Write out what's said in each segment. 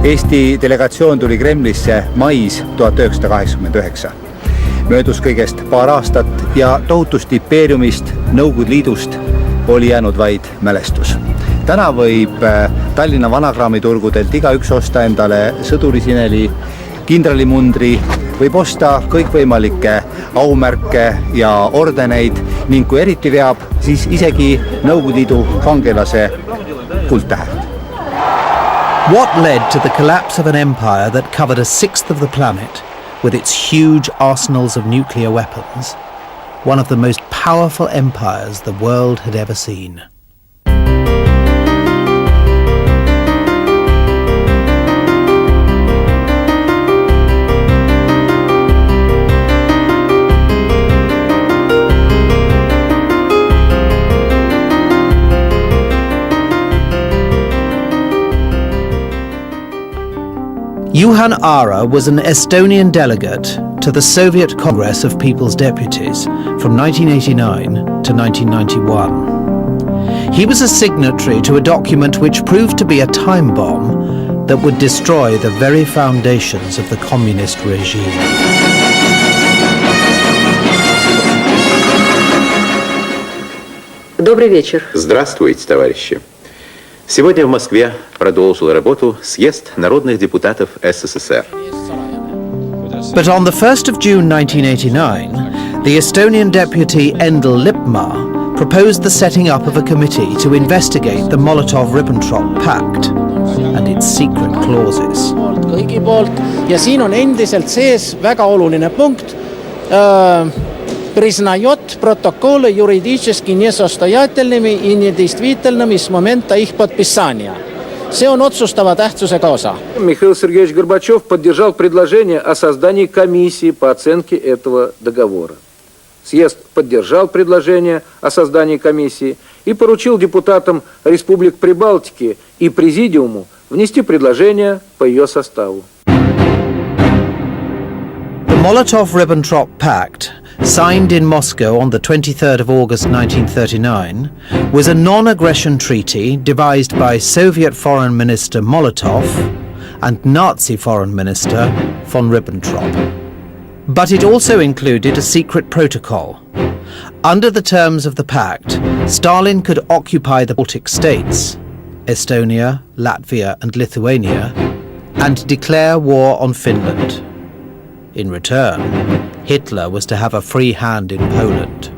Eesti delegatsioon tuli Kremlisse mais 1989. Möödus kõigest paar aastat ja tohutust impeeriumist, Nõukogude Liidust oli jäänud vaid mälestus. Täna võib Tallinna vanakraamiturgudelt igaüks osta endale sõdurisineli, kindralimundri, võib osta kõikvõimalikke aumärke ja ordeneid ning kui eriti veab, siis isegi Nõukogude Liidu kangelase kuldtähe. What led to the collapse of an empire that covered a sixth of the planet with its huge arsenals of nuclear weapons, one of the most powerful empires the world had ever seen? Juhan Aara was an Estonian delegate to the Soviet Congress of People's Deputies from 1989 to 1991. He was a signatory to a document which proved to be a time bomb that would destroy the very foundations of the communist regime. Добрый вечер. Здравствуйте, товарищи. Сегодня в Москве продолжил работу съезд народных депутатов СССР. But on the 1st of June 1989, the Estonian deputy Endel Lippmaa proposed the setting up of a committee to investigate the Molotov-Ribbentrop Pact and its secret clauses. Kõigi poolt ja siin on endiselt sees väga oluline punkt. Признает протоколы юридически несостоятельными и недействительными с момента их подписания. See on otsustava tähtsusega osa. Михаил Сергеевич Горбачев поддержал предложение о создании комиссии по оценке этого договора. Съезд поддержал предложение о создании комиссии и поручил депутатам республик Прибалтики и Президиуму внести предложение по ее составу. The Molotov-Ribbentrop Pact, signed in Moscow on the 23rd of August 1939, was a non-aggression treaty devised by Soviet Foreign Minister Molotov and Nazi Foreign Minister von Ribbentrop. But it also included a secret protocol. Under the terms of the pact, Stalin could occupy the Baltic states, Estonia, Latvia and Lithuania, and declare war on Finland. In return, Hitler was to have a free hand in Poland.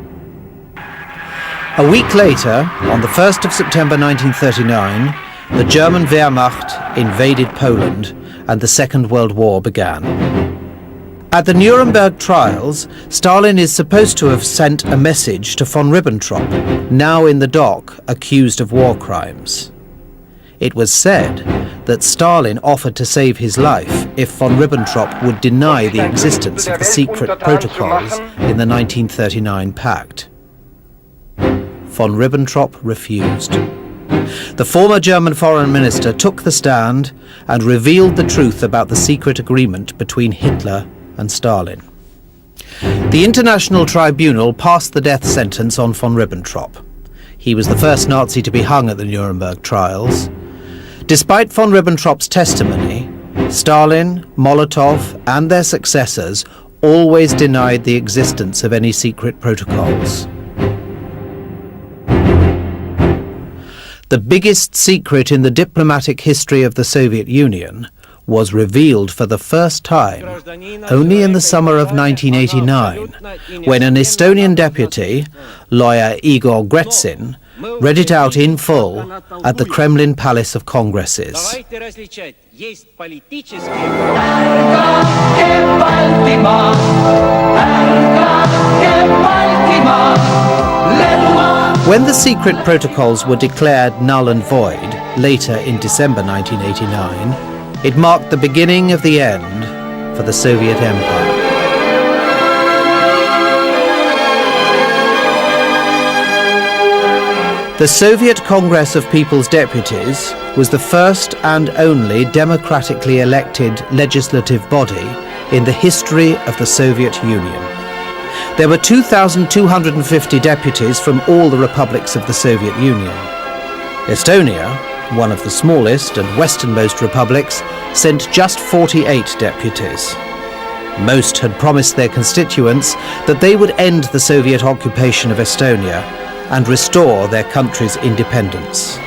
A week later, on the 1st of September 1939, the German Wehrmacht invaded Poland and the Second World War began. At the Nuremberg trials, Stalin is supposed to have sent a message to von Ribbentrop, now in the dock, accused of war crimes. It was said that Stalin offered to save his life if von Ribbentrop would deny the existence of the secret protocols in the 1939 pact. Von Ribbentrop refused. The former German foreign minister took the stand and revealed the truth about the secret agreement between Hitler and Stalin. The International Tribunal passed the death sentence on von Ribbentrop. He was the first Nazi to be hung at the Nuremberg trials. Despite von Ribbentrop's testimony, Stalin, Molotov, and their successors always denied the existence of any secret protocols. The biggest secret in the diplomatic history of the Soviet Union was revealed for the first time only in the summer of 1989, when an Estonian deputy, lawyer Igor Gretsin, read it out in full at the Kremlin Palace of Congresses. When the secret protocols were declared null and void later in December 1989, it marked the beginning of the end for the Soviet Empire. The Soviet Congress of People's Deputies was the first and only democratically elected legislative body in the history of the Soviet Union. There were 2,250 deputies from all the republics of the Soviet Union. Estonia, one of the smallest and westernmost republics, sent just 48 deputies. Most had promised their constituents that they would end the Soviet occupation of Estonia and restore their country's independence.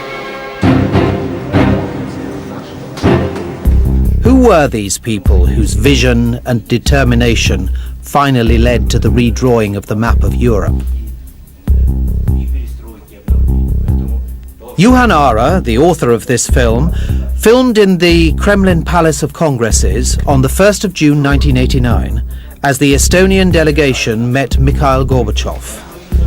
Who were these people whose vision and determination finally led to the redrawing of the map of Europe? Juhan Aara, the author of this film, filmed in the Kremlin Palace of Congresses on the 1st of June 1989 as the Estonian delegation met Mikhail Gorbachev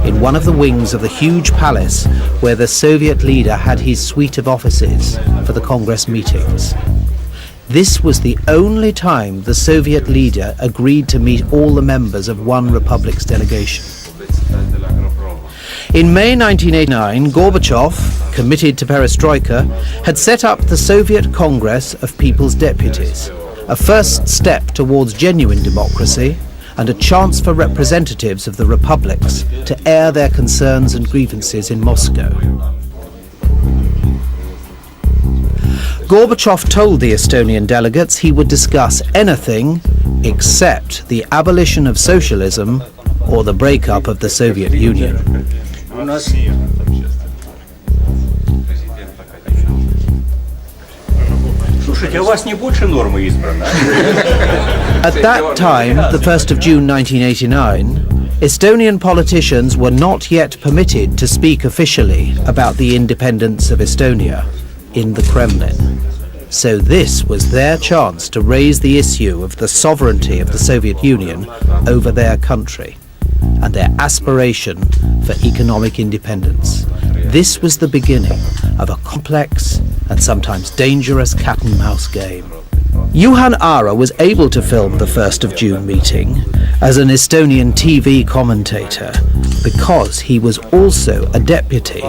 in one of the wings of the huge palace where the Soviet leader had his suite of offices for the Congress meetings. This was the only time the Soviet leader agreed to meet all the members of one republic's delegation. In May 1989, Gorbachev, committed to perestroika, had set up the Soviet Congress of People's Deputies, a first step towards genuine democracy and a chance for representatives of the republics to air their concerns and grievances in Moscow. Gorbachev told the Estonian delegates he would discuss anything except the abolition of socialism or the breakup of the Soviet Union. At that time, the 1st of June 1989, Estonian politicians were not yet permitted to speak officially about the independence of Estonia in the Kremlin. So this was their chance to raise the issue of the sovereignty of the Soviet Union over their country and their aspiration for economic independence. This was the beginning of a complex and sometimes dangerous cat-and-mouse game. Juhan Aara was able to film the 1st of June meeting as an Estonian TV commentator because he was also a deputy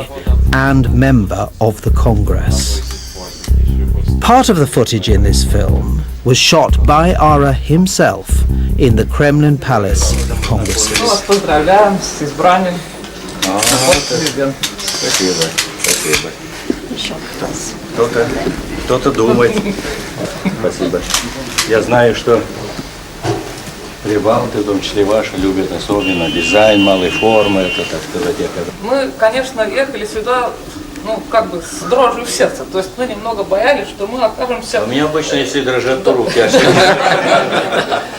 and member of the Congress. Part of the footage in this film was shot by Aara himself in the Kremlin Palace of Congresses. Поздравляем с избранием. Спасибо, спасибо. Кто-то думает. Спасибо. Я знаю, что прибалты, в том числе ваши, любят особенно дизайн малой формы, это, так сказать, Мы, конечно, ехали сюда, с дрожью в сердце. То есть мы немного боялись, что мы окажемся... У меня обычно, если дрожат, то руки.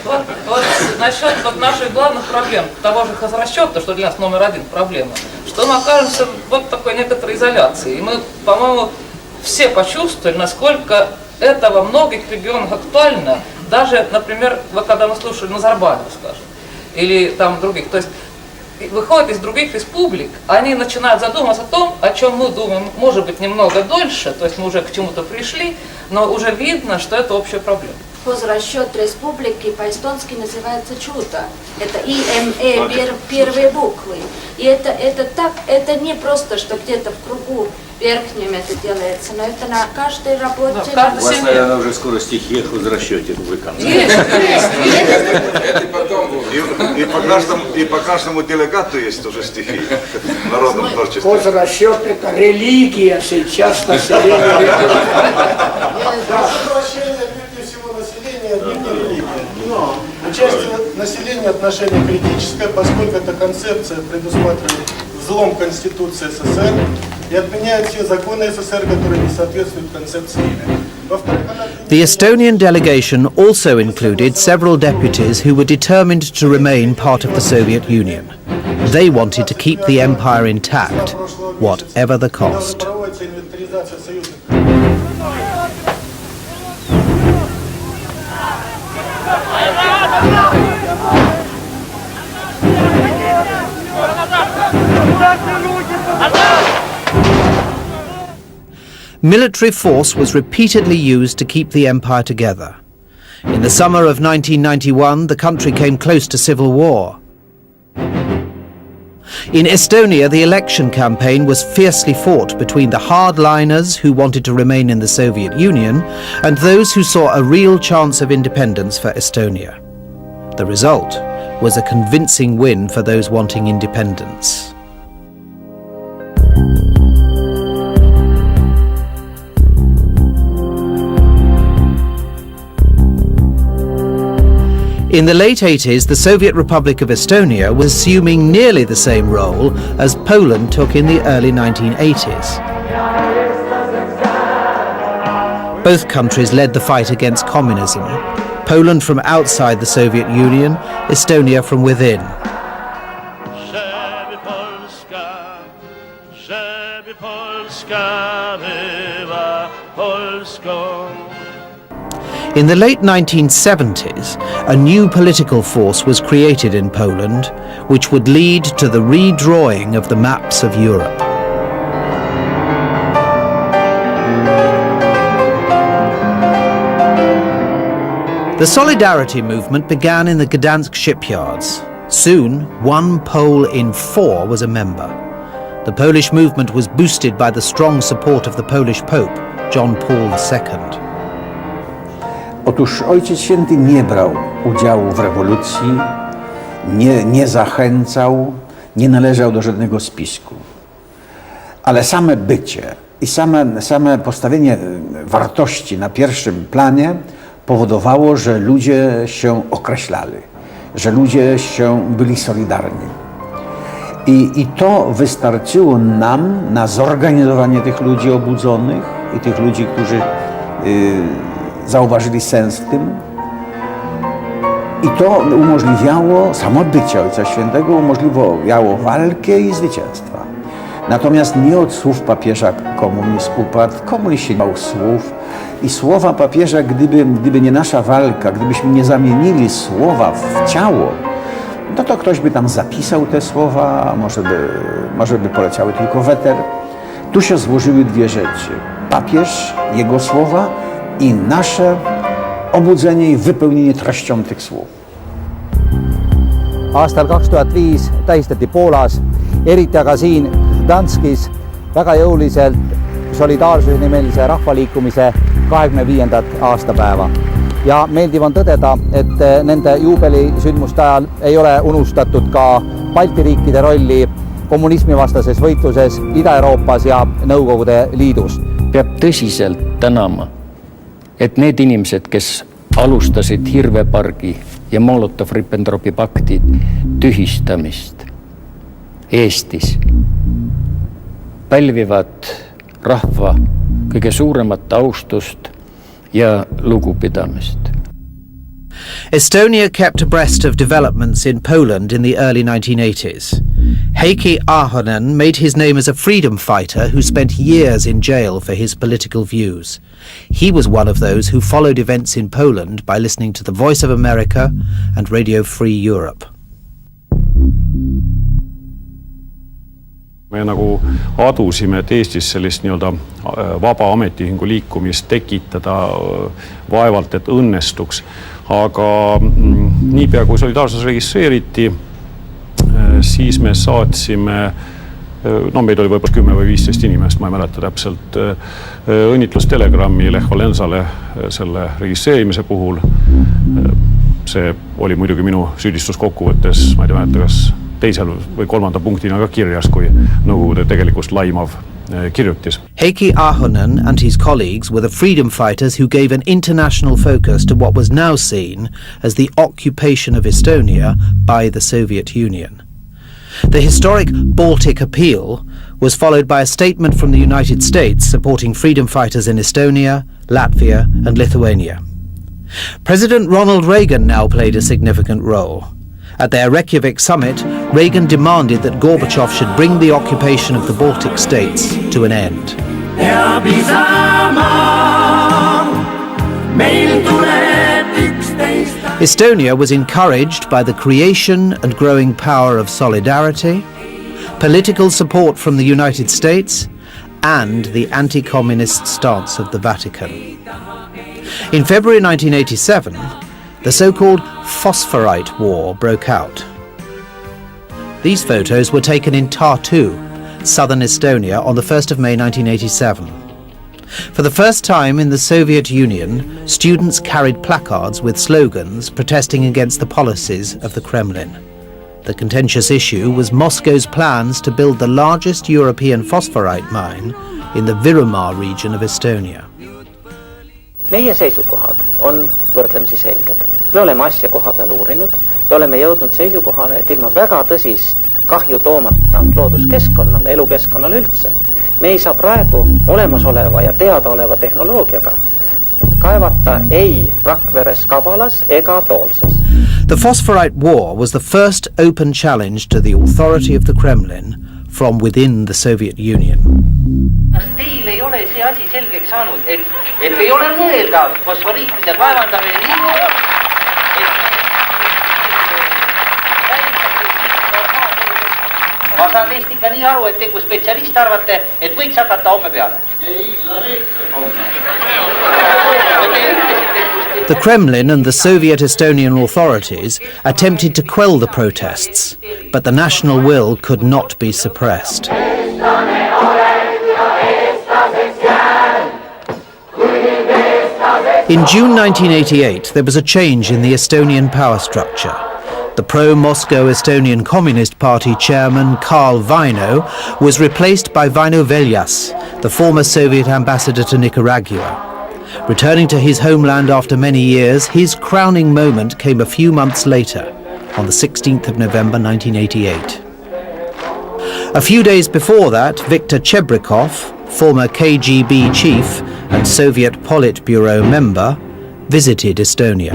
Вот насчет наших главных проблем, того же хозрасчета, что для нас номер один проблема, что мы окажемся в такой некоторой изоляции. И мы, по-моему, все почувствовали, насколько это во многих регионах актуально, даже, например, когда мы слушали Назарбаева, скажем, или там других. То есть выходят из других республик, они начинают задумываться о том, о чем мы думаем, может быть, немного дольше, то есть мы уже к чему-то пришли, но уже видно, что это общая проблема. Хозрасчет республики по-эстонски называется чудо. Это ИМЭ первые буквы. И это не просто, что где-то в кругу верхнем это делается, но это на каждой работе. У вас, наверное, уже скоро стихи о хозрасчете публиканты. И по каждому делегату есть уже стихи в народном творчестве. Хозрасчет – это религия сейчас населения. Участие населения отношение критическое, поскольку эта концепция предусматривает взлом Конституции СССР и отменяет все законы СССР, которые не соответствуют концепции. The Estonian delegation also included several deputies who were determined to remain part of the Soviet Union. They wanted to keep the empire intact, whatever the cost. Military force was repeatedly used to keep the empire together. In the summer of 1991, the country came close to civil war. In Estonia, the election campaign was fiercely fought between the hardliners who wanted to remain in the Soviet Union and those who saw a real chance of independence for Estonia. The result was a convincing win for those wanting independence. In the late 80s, the Soviet Republic of Estonia was assuming nearly the same role as Poland took in the early 1980s. Both countries led the fight against communism. Poland from outside the Soviet Union, Estonia from within. In the late 1970s, a new political force was created in Poland, which would lead to the redrawing of the maps of Europe. The Solidarity movement began in the Gdansk shipyards. Soon, 1 Pole in 4 was a member. The Polish movement was boosted by the strong support of the Polish Pope, John Paul II. Otóż Ojciec Święty nie brał udziału w rewolucji, nie zachęcał, nie należał do żadnego spisku. Ale same bycie i same postawienie wartości na pierwszym planie powodowało, że ludzie się określali, że ludzie byli solidarni. I to wystarczyło nam na zorganizowanie tych ludzi obudzonych i tych ludzi, którzy zauważyli sens w tym. I to umożliwiało, samo bycie Ojca Świętego umożliwiało walkę i zwycięstwa. Natomiast nie od słów papieża komunizm upadł, komunizm nie miał słów. I słowa papieża, gdyby nie nasza walka, gdybyśmy nie zamienili słowa w ciało, to ktoś by tam zapisał te słowa, a może by poleciały tylko w eter. Tu się złożyły dwie rzeczy. Papież, jego słowa i nasze obudzenie i wypełnienie treścią tych słów. Aastal 2005 tähistati Poolas, eriti aga siin Gdanskis, väga jõuliselt solidaarsuse nimelise rahvaliikumise 25. aastapäeva. Ja meeldiv on tõdeda, et nende juubelisündmuste ajal ei ole unustatud ka Balti riikide rolli kommunismivastases võitluses Ida-Euroopas ja Nõukogude Liidus. Peab tõsiselt tänama, et need inimesed, kes alustasid Hirvepargi ja Molotov-Ribbentropi pakti tühistamist Eestis, pälvivad rahva kõige suuremat austust ja lugupidamist. Estonia kept abreast of developments in Poland in the early 1980s. Heikki Ahonen made his name as a freedom fighter who spent years in jail for his political views. He was one of those who followed events in Poland by listening to the Voice of America and Radio Free Europe. Me nagu adusime, et Eestis sellist nii-öelda vaba ametiühingu liikumist tekitada vaevalt, et õnnestuks. Aga niipea kui solidaarsus registreeriti, siis me saatsime, meid oli võib-olla 10 või 15 inimest, ma ei mäleta täpselt, õnnitlustelegrammi Lech Walesale selle registreerimise puhul. See oli muidugi minu süüdistus kokkuvõttes, ma ei mäleta, kas teisel või kolmanda punktina ka kirjas, kui Nõukogude tegelikust laimav kirjutis. Heikki Ahonen and his colleagues were the freedom fighters who gave an international focus to what was now seen as the occupation of Estonia by the Soviet Union. The historic Baltic Appeal was followed by a statement from the United States supporting freedom fighters in Estonia, Latvia and Lithuania. President Ronald Reagan now played a significant role. At their Reykjavik summit, Reagan demanded that Gorbachev should bring the occupation of the Baltic states to an end. Estonia was encouraged by the creation and growing power of solidarity, political support from the United States, and the anti-communist stance of the Vatican. In February 1987, the so-called Phosphorite War broke out. These photos were taken in Tartu, southern Estonia, on the 1st of May 1987. For the first time in the Soviet Union, students carried placards with slogans protesting against the policies of the Kremlin. The contentious issue was Moscow's plans to build the largest European phosphorite mine in the Virumaa region of Estonia. Meie seisukohad on võrdlemisi selged. Me oleme asja koha peal uurinud ja oleme jõudnud seisukohale, et ilma väga tõsist kahju toomata looduskeskkonnale, elukeskkonnale üldse, me ei saa praegu olemasoleva ja teadaoleva tehnoloogiaga kaevata ei Rakveres, Kabalas ega Toolses. The Phosphorite War was the first open challenge to the authority of the Kremlin from within the Soviet Union. Teil ei ole see asi selgeks saanud, et ei ole mõeldav fosforiitide kaevandamine nii, ma saan teist ikka nii aru, et te kui spetsialist arvate, et võiks hakata homme peale. The Kremlin and the Soviet Estonian authorities attempted to quell the protests, but the national will could not be suppressed. In June 1988, there was a change in the Estonian power structure. The pro-Moscow Estonian Communist Party chairman Karl Vaino was replaced by Vaino Veljas, the former Soviet ambassador to Nicaragua. Returning to his homeland after many years, his crowning moment came a few months later, on the 16th of November 1988. A few days before that, Viktor Chebrikov, former KGB chief and Soviet Politburo member, visited Estonia.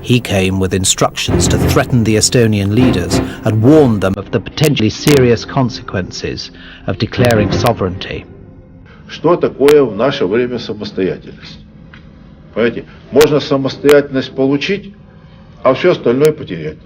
He came with instructions to threaten the Estonian leaders and warn them of the potentially serious consequences of declaring sovereignty. Что такое в наше время самостоятельность? Понимаете, можно самостоятельность получить, а все остальное потерять.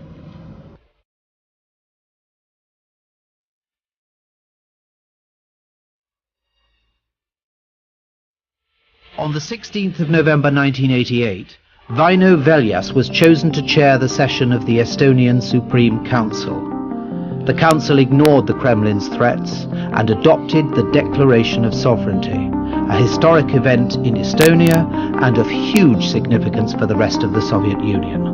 On the 16th of November 1988, Vaino Veljas was chosen to chair the session of the Estonian Supreme Council. The council ignored the Kremlin's threats and adopted the Declaration of Sovereignty, a historic event in Estonia and of huge significance for the rest of the Soviet Union.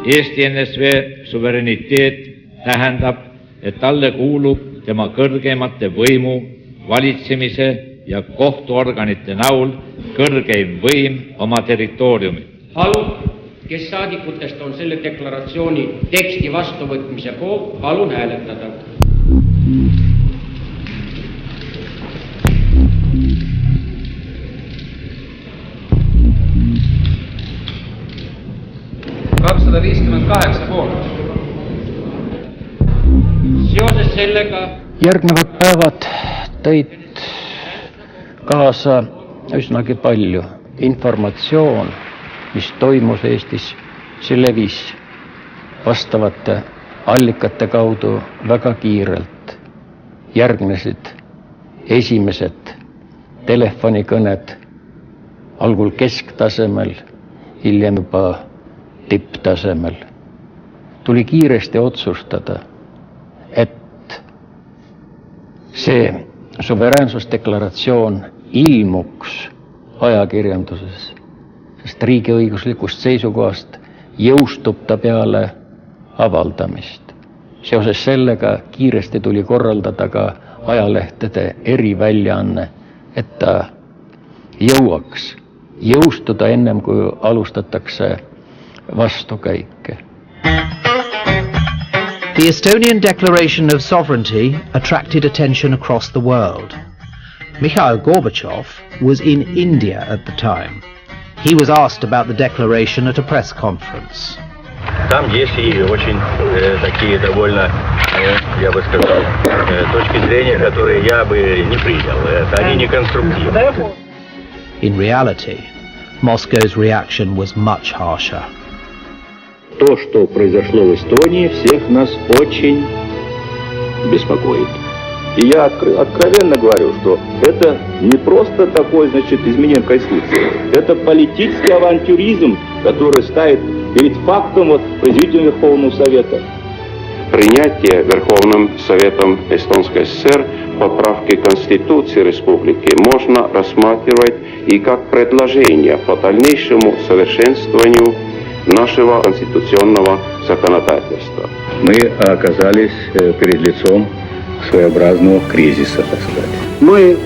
Eesti NSV suvereniteet tähendab, et talle kuulub tema kõrgeimate võimu, valitsemise ja kohtuorganite näol kõrgeim võim oma territooriumil. Palun, kes saadikutest on selle deklaratsiooni teksti vastuvõtmise poolt, palun hääletada. Seoses sellega järgnevad päevad tõid kaasa üsnagi palju informatsioon, mis toimus Eestis, see levis vastavate allikate kaudu väga kiirelt. Järgnesid esimesed telefonikõned, algul kesktasemel, hiljem juba tipptasemel. Tuli kiiresti otsustada, et see suveräänsusdeklaratsioon ilmuks ajakirjanduses, sest riigiõiguslikust seisukohast jõustub ta peale avaldamist. Seoses sellega kiiresti tuli korraldada ka ajalehtede eriväljaanne, et ta jõuaks jõustuda ennem, kui alustatakse vastukäike. The Estonian Declaration of Sovereignty attracted attention across the world. Mikhail Gorbachev was in India at the time. He was asked about the declaration at a press conference. Там есть и очень такие довольно, я бы сказал, точки зрения, которые я бы не принял. Они не конструктивны. In reality, Moscow's reaction was much harsher. То, что произошло в Эстонии, всех нас очень беспокоит. И я откровенно говорю, что это не просто такой, изменение Конституции. Это политический авантюризм, который ставит перед фактом произведения Верховного Совета. Принятие Верховным Советом Эстонской ССР поправки Конституции Республики можно рассматривать и как предложение по дальнейшему совершенствованию нашего конституционного законодательства. Мы оказались перед лицом своеобразного кризиса, так сказать. Мы,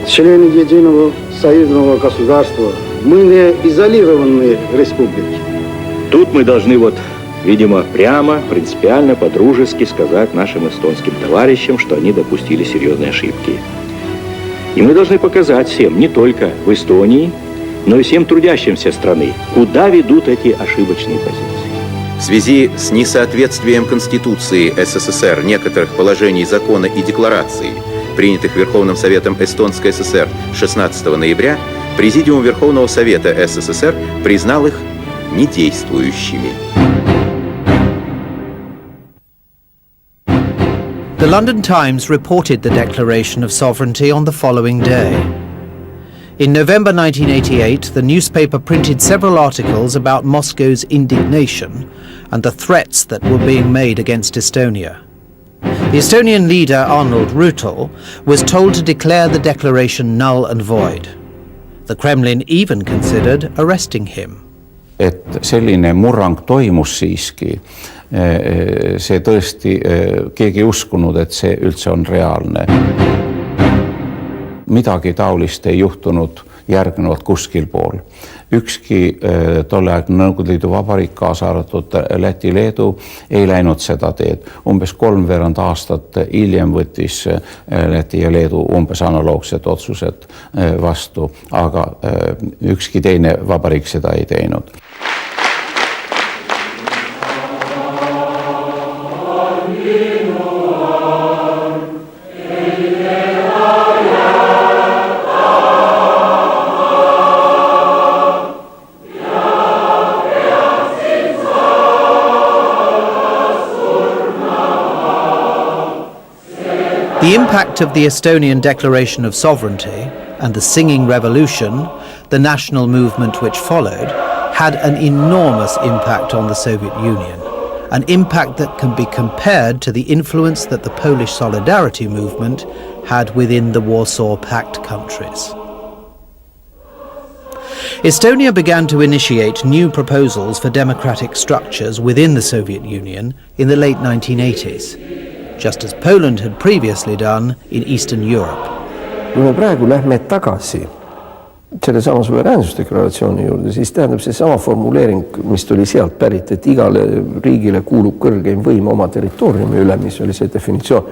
члены единого союзного государства, Мы не изолированные республики. Тут мы должны видимо, прямо, принципиально, по-дружески сказать нашим эстонским товарищам, что они допустили серьезные ошибки. И мы должны показать всем, не только в Эстонии, но и всем трудящимся страны, куда ведут эти ошибочные позиции. В связи с несоответствием Конституции СССР некоторых положений закона и деклараций, принятых Верховным Советом Эстонской ССР 16 ноября, Президиум Верховного Совета СССР признал их недействующими. The London Times reported the declaration of sovereignty on the following day. In November 1988, the newspaper printed several articles about Moscow's indignation and the threats that were being made against Estonia. The Estonian leader Arnold Rüütel was told to declare the declaration null and void. The Kremlin even considered arresting him. Et selline murrang toimus siiski, see tõesti, keegi ei uskunud, et see üldse on reaalne. Midagi taolist ei juhtunud järgnevalt kuskil pool. Ükski tolleaegne Nõukogude Liidu vabariik, kaasa arvatud Läti, Leedu, ei läinud seda teed. Umbes 3 aastat hiljem võttis Läti ja Leedu umbes analoogsed otsused vastu, aga ükski teine vabariik seda ei teinud. The impact of the Estonian Declaration of Sovereignty and the Singing Revolution, the national movement which followed, had an enormous impact on the Soviet Union, an impact that can be compared to the influence that the Polish Solidarity movement had within the Warsaw Pact countries. Estonia began to initiate new proposals for democratic structures within the Soviet Union in the late 1980s. Just as Poland had previously done in Eastern Europe. Kui me praegu lähme tagasi sellesama suveräänsusdeklaratsiooni juurde, siis tähendab see sama formuleering, mis tuli sealt pärit, et igale riigile kuulub kõrgeim võim oma territooriumi üle, mis oli see definitsioon.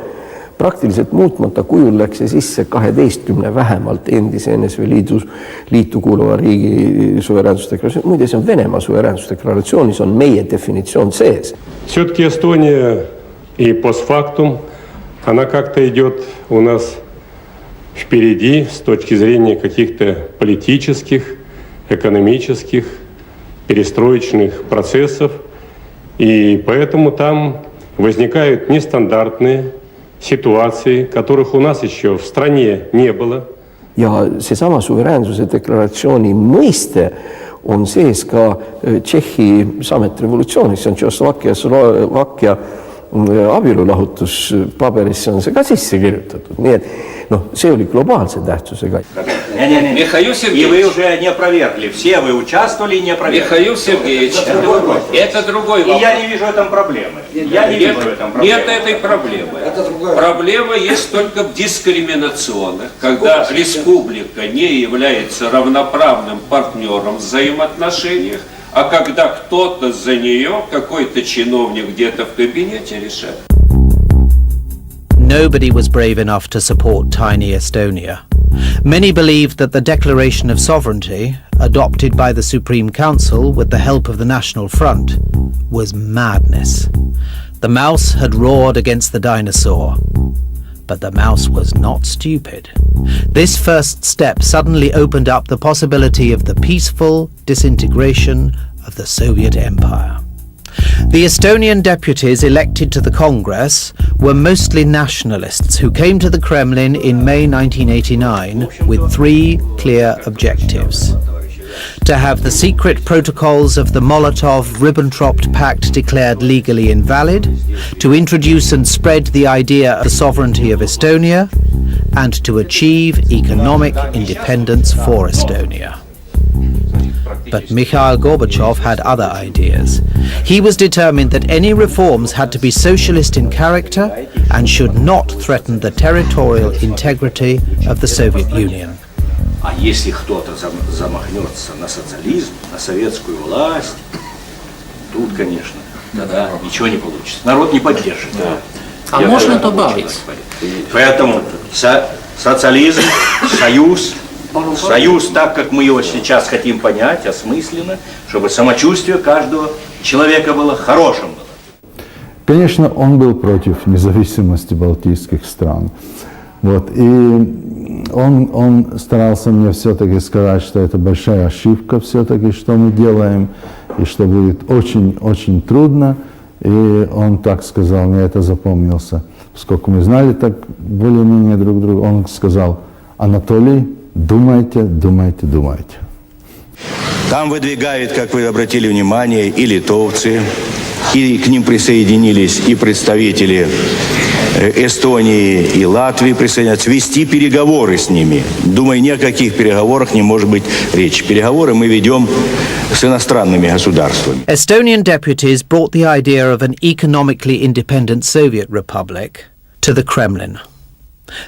Praktiliselt muutmata kujul läks see sisse 12 vähemalt endise NSV liitu kuuluva riigi suveräänsusdeklaratsioon. Muide, see on Venemaa suveräänsusdeklaratsioonis, on meie definitsioon sees. Все-таки Эстония и постфактум, она как-то идет у нас впереди с точки зрения каких-то политических, экономических, перестроечных процессов. И поэтому там возникают нестандартные ситуации, которых у нас еще в стране не было. Ja seesama suveräänsuse deklaratsiooni mõiste on sees ka Tšehhi sametrevolutsioonis, see on Tšehhoslovakkia abielulahutuspaberisse on see ka sisse kirjutatud. Nii et see oli globaalse tähtsusega. Михаил Сергеевич, и вы уже не опровергли. Все вы участвовали и не опровергли. Михаил Сергеевич, это другой вопрос. И я не вижу в этом проблемы. Нет этой проблемы. Проблема есть только в дискриминационных, когда республика не является равноправным партнером в взаимоотношениях, а когда кто-то за нее, какой-то чиновник где-то в кабинете решает. Nobody was brave enough to support tiny Estonia. Many believed that the Declaration of Sovereignty, adopted by the Supreme Council with the help of the National Front, was madness. The mouse had roared against the dinosaur. But the mouse was not stupid. This first step suddenly opened up the possibility of the peaceful disintegration of the Soviet Empire. The Estonian deputies elected to the Congress were mostly nationalists who came to the Kremlin in May 1989 with 3 clear objectives. To have the secret protocols of the Molotov-Ribbentrop Pact declared legally invalid, to introduce and spread the idea of the sovereignty of Estonia, and to achieve economic independence for Estonia. But Mikhail Gorbachev had other ideas. He was determined that any reforms had to be socialist in character and should not threaten the territorial integrity of the Soviet Union. А если кто-то замахнется на социализм, на советскую власть, тут, конечно, тогда ничего не получится. Народ не поддержит. Да. А можно добавить? Поэтому социализм, союз, так как мы его сейчас хотим понять, осмысленно, чтобы самочувствие каждого человека было хорошим. Конечно, он был против независимости балтийских стран. Вот. И он старался мне все-таки сказать, что это большая ошибка все-таки, что мы делаем, и что будет очень-очень трудно. И он так сказал, мне это запомнился. Поскольку мы знали так более-менее друг друга, он сказал: Анатолий, думайте. Там выдвигают, как вы обратили внимание, и литовцы, и к ним присоединились и представители Эстонии и Латвии присоединяются, вести переговоры с ними. Думаю, ни о каких переговорах не может быть речи. Переговоры мы ведем с иностранными государствами. Estonian deputies brought the idea of an economically independent Soviet republic to the Kremlin.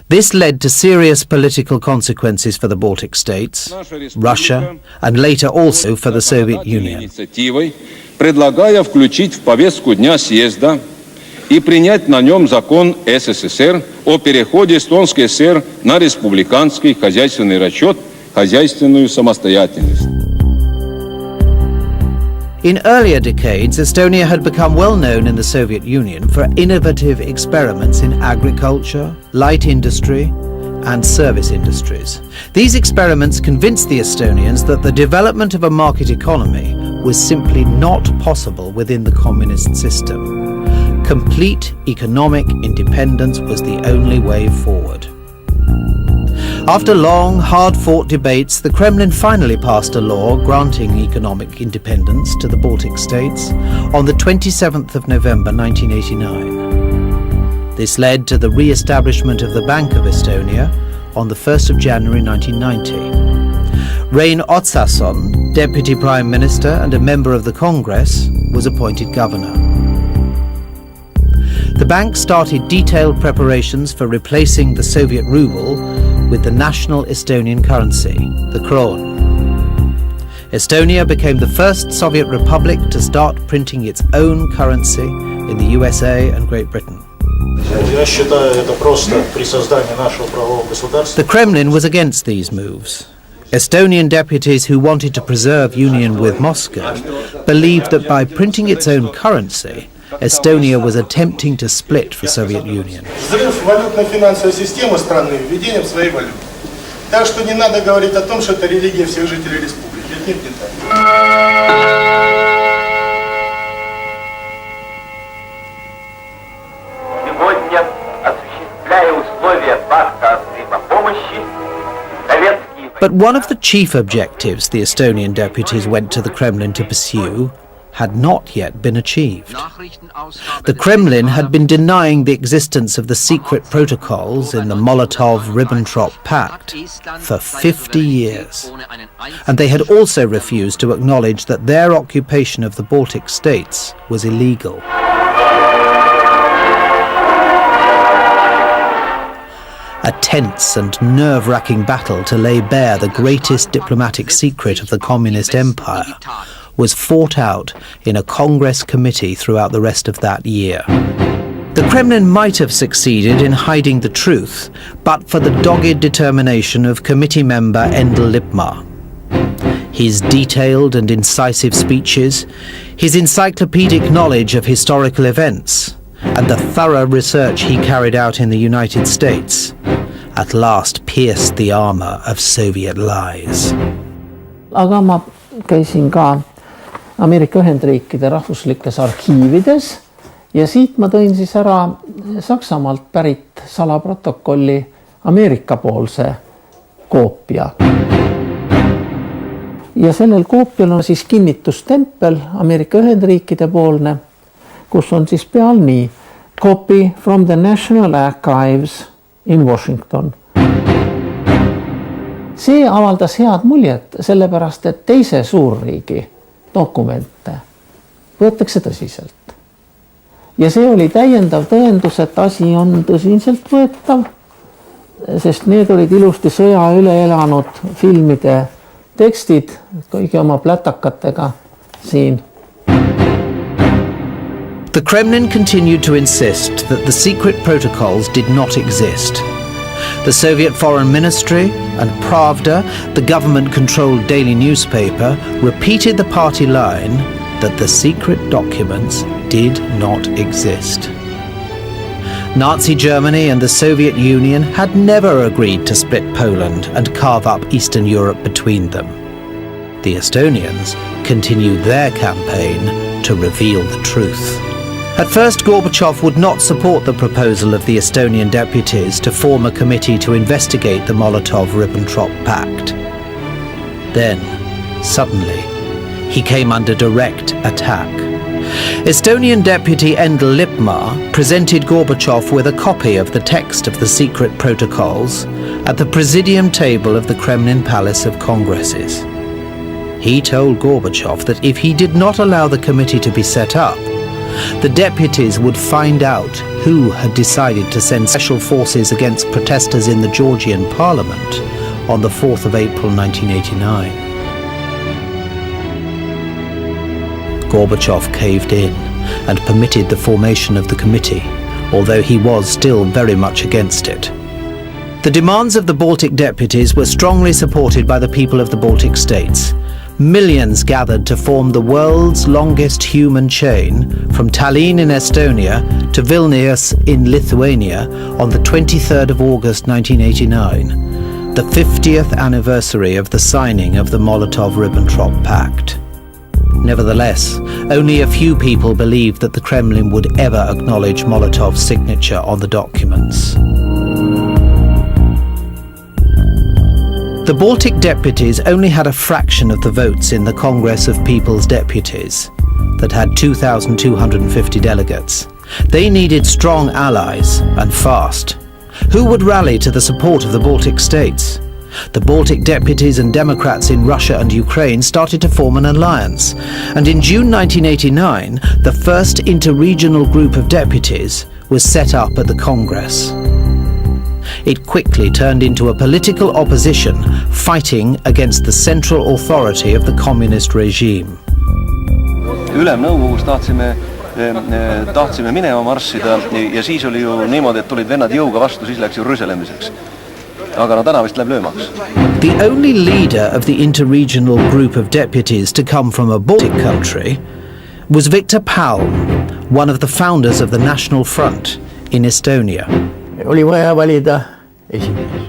This led to serious political consequences for the Baltic states, Russia, and later also for the Soviet Union. Предлагая включить в повестку дня съезда и принять на нем закон СССР о переходе Эстонской ССР на республиканский хозяйственный расчет, хозяйственную самостоятельность. In earlier decades, Estonia had become well known in the Soviet Union for innovative experiments in agriculture, light industry, and service industries. These experiments convinced the Estonians that the development of a market economy was simply not possible within the communist system. Complete economic independence was the only way forward. After long, hard-fought debates, the Kremlin finally passed a law granting economic independence to the Baltic states on the 27th of November 1989. This led to the re-establishment of the Bank of Estonia on the 1st of January 1990. Rein Otsason, Deputy Prime Minister and a member of the Congress, was appointed governor. The bank started detailed preparations for replacing the Soviet ruble with the national Estonian currency, the kron. Estonia became the first Soviet republic to start printing its own currency in the USA and Great Britain. The Kremlin was against these moves. Estonian deputies who wanted to preserve union with Moscow believed that by printing its own currency, Estonia was attempting to split the Soviet Union. Взрыв валютно-финансовой системы страны введением своей валюты. Так что не надо говорить о том, что это религия всех жителей республики. Это не так. Сегодня, осуществляя условия пакта о взаимопомощи, советские... But one of the chief objectives the Estonian deputies went to the Kremlin to pursue had not yet been achieved. The Kremlin had been denying the existence of the secret protocols in the Molotov-Ribbentrop Pact for 50 years, and they had also refused to acknowledge that their occupation of the Baltic states was illegal. A tense and nerve-wracking battle to lay bare the greatest diplomatic secret of the Communist Empire was fought out in a Congress committee throughout the rest of that year. The Kremlin might have succeeded in hiding the truth, but for the dogged determination of committee member Endel Lippmaa. His detailed and incisive speeches, his encyclopedic knowledge of historical events, and the thorough research he carried out in the United States at last pierced the armor of Soviet lies. Aga ma käisin ka Ameerika Ühendriikide rahvuslikes arhiivides ja siit ma tõin siis ära Saksamaalt pärit salaprotokolli Ameerika-poolse koopia. Ja sellel koopial on siis kinnitustempel Ameerika Ühendriikide poolne, kus on siis peal nii: Copy from the National Archives in Washington. See avaldas head muljet, sellepärast et teise suurriigi dokumente võetakse tõsiselt. Ja see oli täiendav tõendus, et asi on tõsiselt võetav sest need olid ilusti sõja üle elanud filmide tekstid kõigi oma plätakatega siin. The Kremlin continued to insist that the secret protocols did not exist. The Soviet Foreign Ministry and Pravda, the government-controlled daily newspaper, repeated the party line that the secret documents did not exist. Nazi Germany and the Soviet Union had never agreed to split Poland and carve up Eastern Europe between them. The Estonians continued their campaign to reveal the truth. At first, Gorbachev would not support the proposal of the Estonian deputies to form a committee to investigate the Molotov-Ribbentrop Pact. Then, suddenly, he came under direct attack. Estonian deputy Endel Lippmaa presented Gorbachev with a copy of the text of the secret protocols at the presidium table of the Kremlin Palace of Congresses. He told Gorbachev that if he did not allow the committee to be set up, the deputies would find out who had decided to send special forces against protesters in the Georgian parliament on the 4th of April 1989. Gorbachev caved in and permitted the formation of the committee, although he was still very much against it. The demands of the Baltic deputies were strongly supported by the people of the Baltic states. Millions gathered to form the world's longest human chain from Tallinn in Estonia to Vilnius in Lithuania on the 23rd of August 1989, the 50th anniversary of the signing of the Molotov-Ribbentrop Pact. Nevertheless, only a few people believed that the Kremlin would ever acknowledge Molotov's signature on the documents. The Baltic deputies only had a fraction of the votes in the Congress of People's Deputies, that had 2,250 delegates. They needed strong allies, and fast. Who would rally to the support of the Baltic states? The Baltic deputies and Democrats in Russia and Ukraine started to form an alliance, and in June 1989, the first interregional group of deputies was set up at the Congress. It quickly turned into a political opposition fighting against the central authority of the communist regime. Ülemnõukogus tahtsime minema marssida ja siis oli ju niimoodi, et tulid vennad jõuga vastu, siis läks ju rüselemiseks. Aga no täna vist läheb löömaks. The only leader of the interregional group of deputies to come from a Baltic country was Viktor Palm, one of the founders of the National Front in Estonia. Oli vaja valida esimees.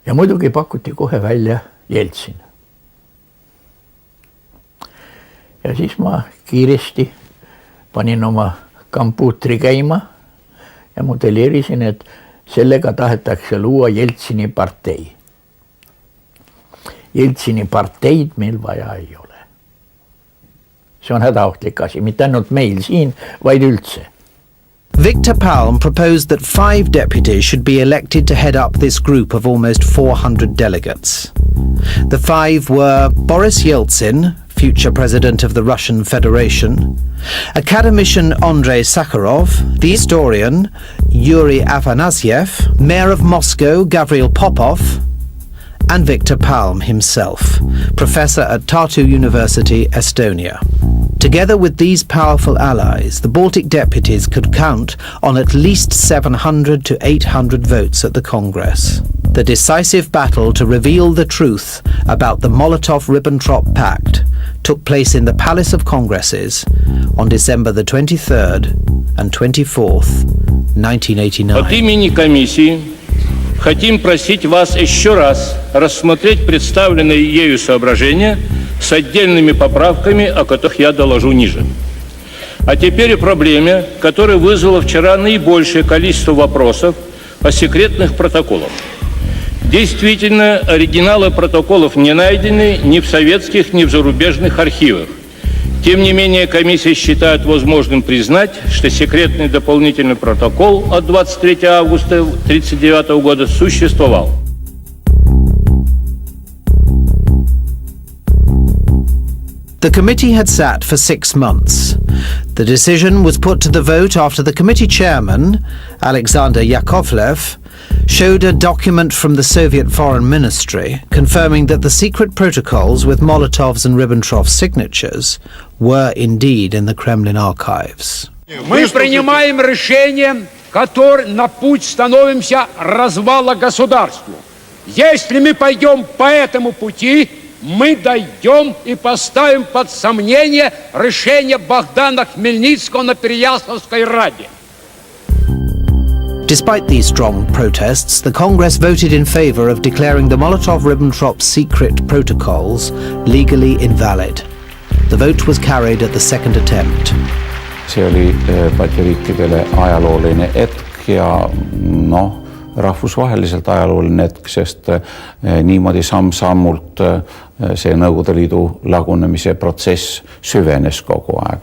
Ja muidugi pakuti kohe välja Jeltsin. Ja siis ma kiiresti panin oma kompuutri käima ja modelleerisin, et sellega tahetakse luua Jeltsini partei. Jeltsini parteid meil vaja ei ole. See on hädaohtlik asi, mitte ainult meil siin, vaid üldse. Viktor Palm proposed that 5 deputies should be elected to head up this group of almost 400 delegates. The 5 were Boris Yeltsin, future president of the Russian Federation, academician Andrei Sakharov, the historian Yuri Afanasyev, mayor of Moscow Gavril Popov, and Viktor Palm himself, professor at Tartu University, Estonia. Together with these powerful allies, the Baltic deputies could count on at least 700 to 800 votes at the Congress. The decisive battle to reveal the truth about the Molotov-Ribbentrop Pact took place in the Palace of Congresses on December the 23rd and 24th, 1989. От имени комиссии хотим просить вас еще раз рассмотреть представленные ею соображения с отдельными поправками, о которых я доложу ниже. А теперь о проблеме, которая вызвала вчера наибольшее количество вопросов о секретных протоколах. Действительно, оригиналы протоколов не найдены ни в советских, ни в зарубежных архивах. Тем не менее, комиссия считает возможным признать, что секретный дополнительный протокол от 23 августа 1939 года существовал. The committee had sat for 6 months. The decision was put to the vote after the committee chairman, Alexander Yakovlev, showed a document from the Soviet Foreign Ministry confirming that the secret protocols with Molotov's and Ribbentrop's signatures were indeed in the Kremlin archives. Мы принимаем решение, на путь становимся развала государству. Если мы пойдем по этому пути, мы дойдем и поставим под сомнение решение Богдана Хмельницкого на Переяславской Раде. Despite these strong protests, the Congress voted in favor of declaring the Molotov-Ribbentrop secret protocols legally invalid. The vote was carried at the second attempt. See oli Balti riikidele ajalooline hetk ja rahvusvaheliselt ajalooline hetk, sest niimoodi samm-sammult see Nõukogude Liidu lagunemise protsess süvenes kogu aeg.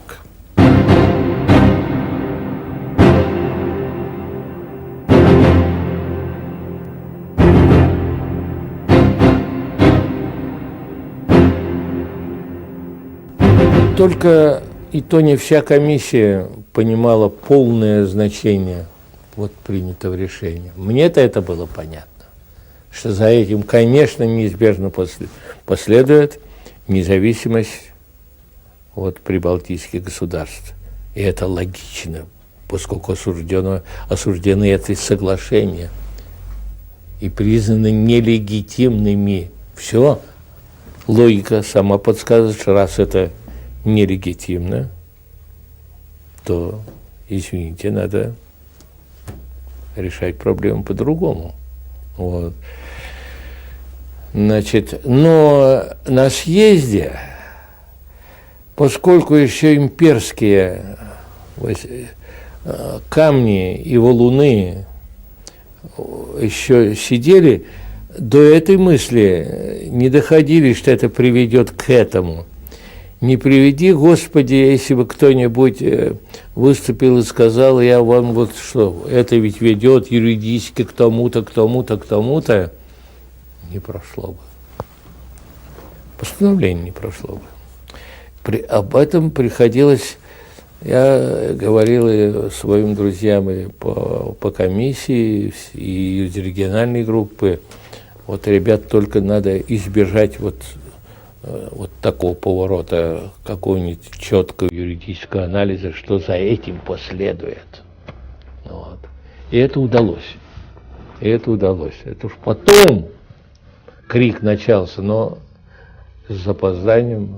Только и то не вся комиссия понимала полное значение принятого решения. Мне-то это было понятно, что за этим, конечно, неизбежно последует независимость прибалтийских государств. И это логично, поскольку осуждены эти соглашения и признаны нелегитимными. Все, логика сама подсказывает, что раз это нелегитимно, то, извините, надо решать проблему по-другому. Значит, но на съезде, поскольку еще имперские камни и валуны еще сидели, до этой мысли не доходили, что это приведет к этому. Не приведи, Господи, если бы кто-нибудь выступил и сказал, я вам что, это ведь ведет юридически к тому-то, к тому-то, к тому-то, не прошло бы. Постановление не прошло бы. Об этом приходилось, я говорил своим друзьям и по комиссии, и из региональной группы, ребят, только надо избежать такого поворота, какого-нибудь четкого юридического анализа, что за этим последует. И это удалось. Это уж потом крик начался, но с запозданием.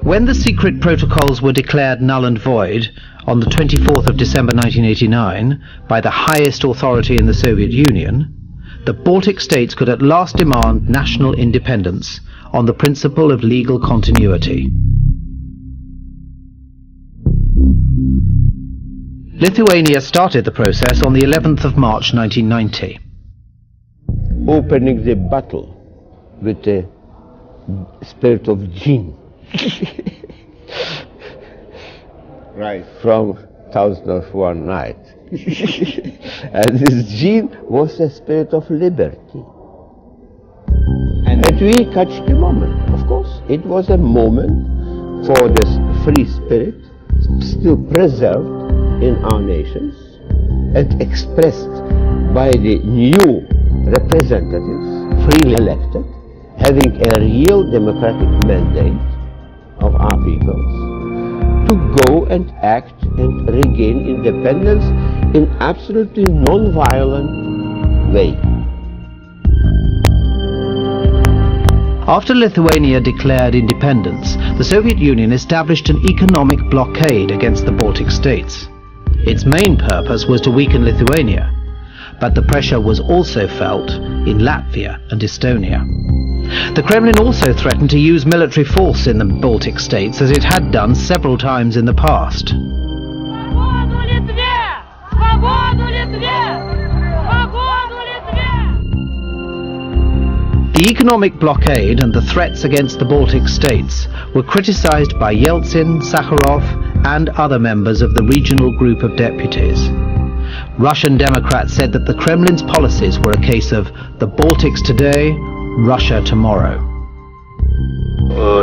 When the secret protocols were declared null and void on the 24th of December 1989 by the highest authority in the Soviet Union, the Baltic states could at last demand national independence on the principle of legal continuity. Lithuania started the process on the 11th of March 1990. Opening the battle with the spirit of Jin. Right. From Thousand of One Night. And this Jin was a spirit of liberty. And that we catch the moment, of course. It was a moment for this free spirit still preserved in our nations and expressed by the new representatives, freely elected, having a real democratic mandate of our peoples to go and act and regain independence in absolutely non-violent way. After Lithuania declared independence, the Soviet Union established an economic blockade against the Baltic states. Its main purpose was to weaken Lithuania, but the pressure was also felt in Latvia and Estonia. The Kremlin also threatened to use military force in the Baltic states, as it had done several times in the past. The economic blockade and the threats against the Baltic states were criticized by Yeltsin, Sakharov, and other members of the regional group of deputies. Russian Democrats said that the Kremlin's policies were a case of the Baltics today, Russia tomorrow.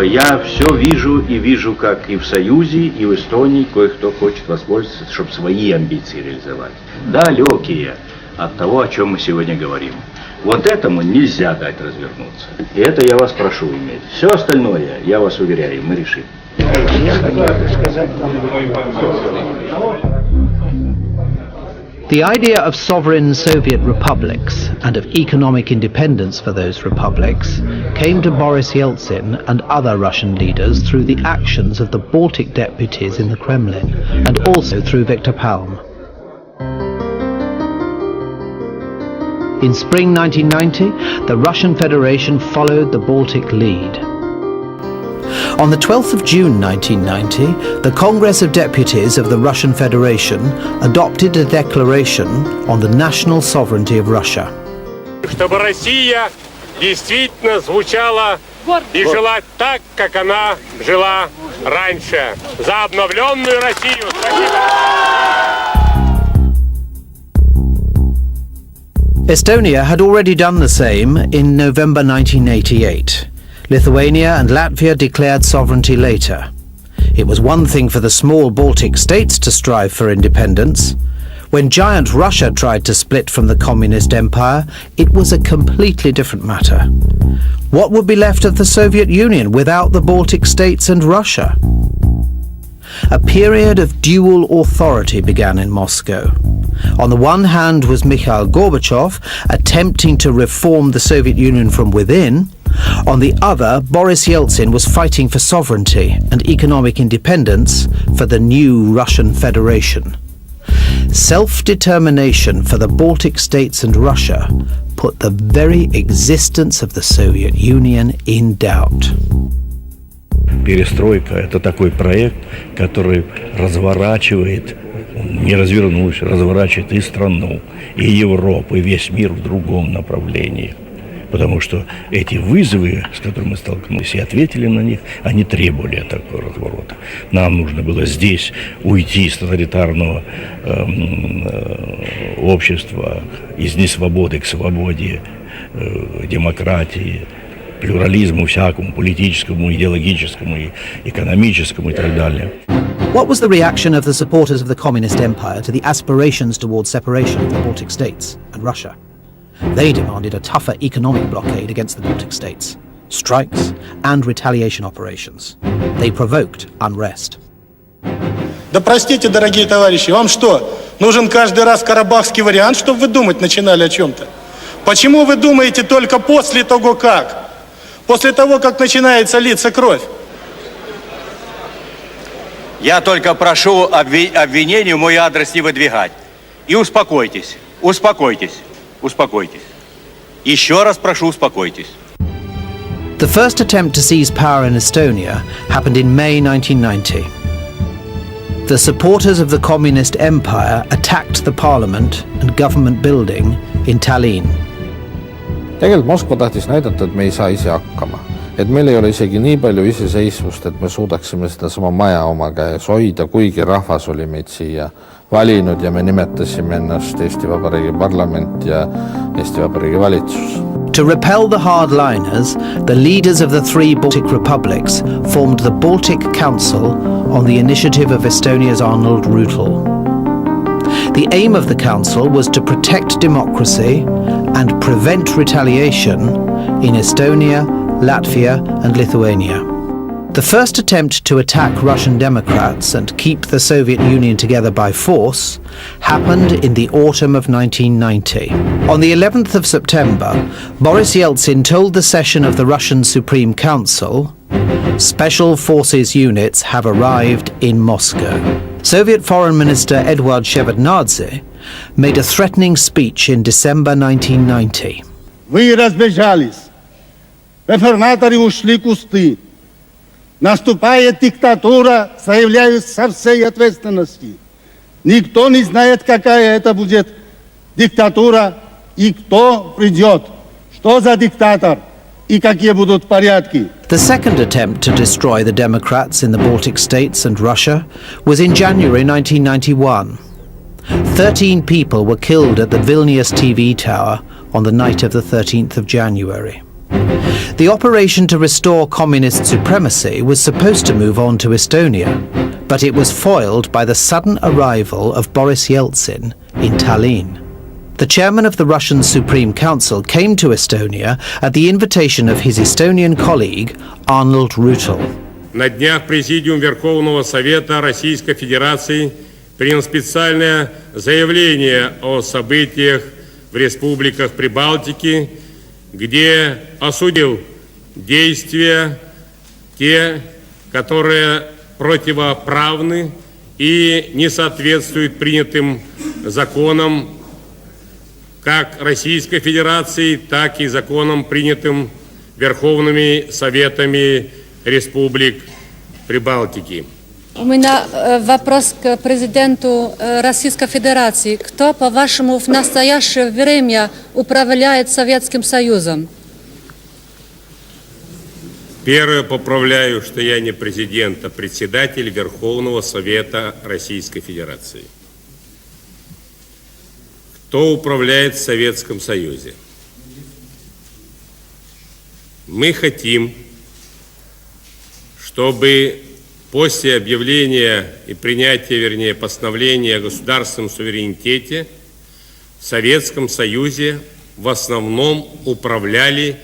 Я все вижу и вижу, как и в Союзе, и в Эстонии кое-кто хочет воспользоваться, чтобы свои амбиции реализовать. Далекие от того, о чем мы сегодня говорим. Вот этому нельзя дать развернуться. И это я вас прошу иметь. Все остальное, я вас уверяю, мы решим. The idea of sovereign Soviet republics and of economic independence for those republics came to Boris Yeltsin and other Russian leaders through the actions of the Baltic deputies in the Kremlin and also through Viktor Palm. In spring 1990, the Russian Federation followed the Baltic lead. On the 12th of June 1990, the Congress of Deputies of the Russian Federation adopted a declaration on the national sovereignty of Russia. Чтобы Россия действительно звучала и жила так, как она жила раньше. За обновленную Россию! Estonia had already done the same in November 1988. Lithuania and Latvia declared sovereignty later. It was one thing for the small Baltic states to strive for independence. When giant Russia tried to split from the communist empire, it was a completely different matter. What would be left of the Soviet Union without the Baltic states and Russia? A period of dual authority began in Moscow. On the one hand was Mikhail Gorbachev, attempting to reform the Soviet Union from within. On the other, Boris Yeltsin was fighting for sovereignty and economic independence for the new Russian Federation. Self-determination for the Baltic states and Russia put the very existence of the Soviet Union in doubt. Перестройка – это такой проект, который разворачивает, не развернусь, разворачивает и страну, и Европу, и весь мир в другом направлении. Потому что эти вызовы, с которыми мы столкнулись и ответили на них, они требовали такого разворота. Нам нужно было здесь уйти из тоталитарного общества, из несвободы к свободе, демократии, плюрализму всякому, политическому, идеологическому, экономическому и так далее. What was the reaction of the supporters of the Communist Empire to the aspirations towards separation of the Baltic states and Russia? They demanded a tougher economic blockade against the Baltic states, strikes and retaliation operations. They provoked unrest. Да простите, дорогие товарищи, вам что, нужен каждый раз карабахский вариант, чтобы вы думать начинали о чем-то? Почему вы думаете только после того, как? После того, как начинается литься кровь? Я только прошу обвинений в мой адрес не выдвигать. И успокойтесь, успокойтесь, успокойтесь. Еще раз прошу, успокойтесь. The first attempt to seize power in Estonia happened in May 1990. The supporters of the Communist Empire attacked the parliament and government building in Tallinn. Tegelikult Moskva tahtis näidata, et me ei saa ise hakkama. Et meil ei ole isegi nii palju iseseisvust, et me suudaksime seda sama maja oma käes hoida, kuigi rahvas oli meid siia valinud ja me nimetasime ennast Eesti Vabariigi parlament ja Eesti Vabariigi valitsus. To repel the hardliners, the leaders of the three Baltic republics formed the Baltic Council on the initiative of Estonia's Arnold Rüütel. The aim of the council was to protect democracy and prevent retaliation in Estonia, Latvia and Lithuania. The first attempt to attack Russian Democrats and keep the Soviet Union together by force happened in the autumn of 1990. On the 11th of September, Boris Yeltsin told the session of the Russian Supreme Council, "Special Forces units have arrived in Moscow." Soviet Foreign Minister Eduard Shevardnadze made a threatening speech in December 1990. Вы разбежались, реформаторы ушли в кусты. Наступает диктатура, заявляю со всей ответственностью. Никто не знает, какая это будет диктатура и кто придет. Что за диктатор? и какие будут порядки. The second attempt to destroy the Democrats in the Baltic states and Russia was in January 1991. 13 people were killed at the Vilnius TV tower on the night of the 13th of January. The operation to restore communist supremacy was supposed to move on to Estonia, but it was foiled by the sudden arrival of Boris Yeltsin in Tallinn. The chairman of the Russian Supreme Council came to Estonia at the invitation of his Estonian colleague Arnold Rüütel. На днях Президиум Верховного Совета Российской Федерации принял специальное заявление о событиях в республиках Прибалтики, где осудил действия те, которые противоправны и не соответствуют принятым законам как Российской Федерации, так и законам, принятым Верховными Советами Республик Прибалтики. У меня вопрос к президенту Российской Федерации. Кто, по-вашему, в настоящее время управляет Советским Союзом? Первое, поправляю, что я не президент, а председатель Верховного Совета Российской Федерации. Кто управляет в Советском Союзе? Мы хотим, чтобы после объявления и принятия, вернее, постановления о государственном суверенитете в Советском Союзе в основном управляли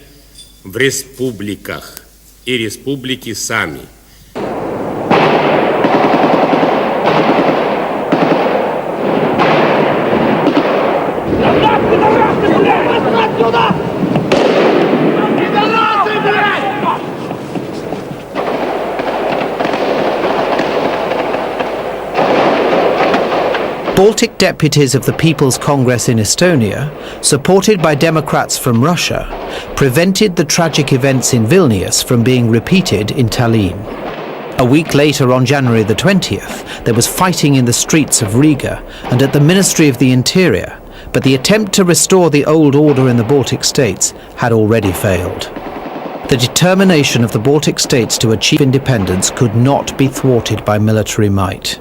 в республиках и республики сами. Baltic deputies of the People's Congress in Estonia, supported by Democrats from Russia, prevented the tragic events in Vilnius from being repeated in Tallinn. A week later, on January the 20th, there was fighting in the streets of Riga and at the Ministry of the Interior, but the attempt to restore the old order in the Baltic states had already failed. The determination of the Baltic states to achieve independence could not be thwarted by military might.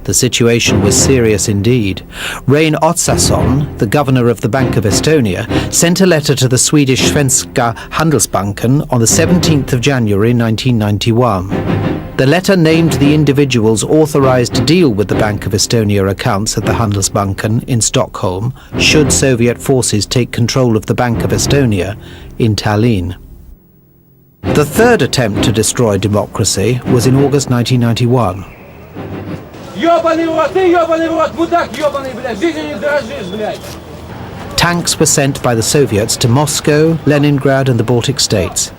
The situation was serious indeed. Rein Otsason, the governor of the Bank of Estonia, sent a letter to the Swedish Svenska Handelsbanken on the 17th of January 1991. The letter named the individuals authorized to deal with the Bank of Estonia accounts at the Handelsbanken in Stockholm should Soviet forces take control of the Bank of Estonia in Tallinn. The third attempt to destroy democracy was in August 1991. Tanks were sent by the Soviets to Moscow, Leningrad and the Baltic states.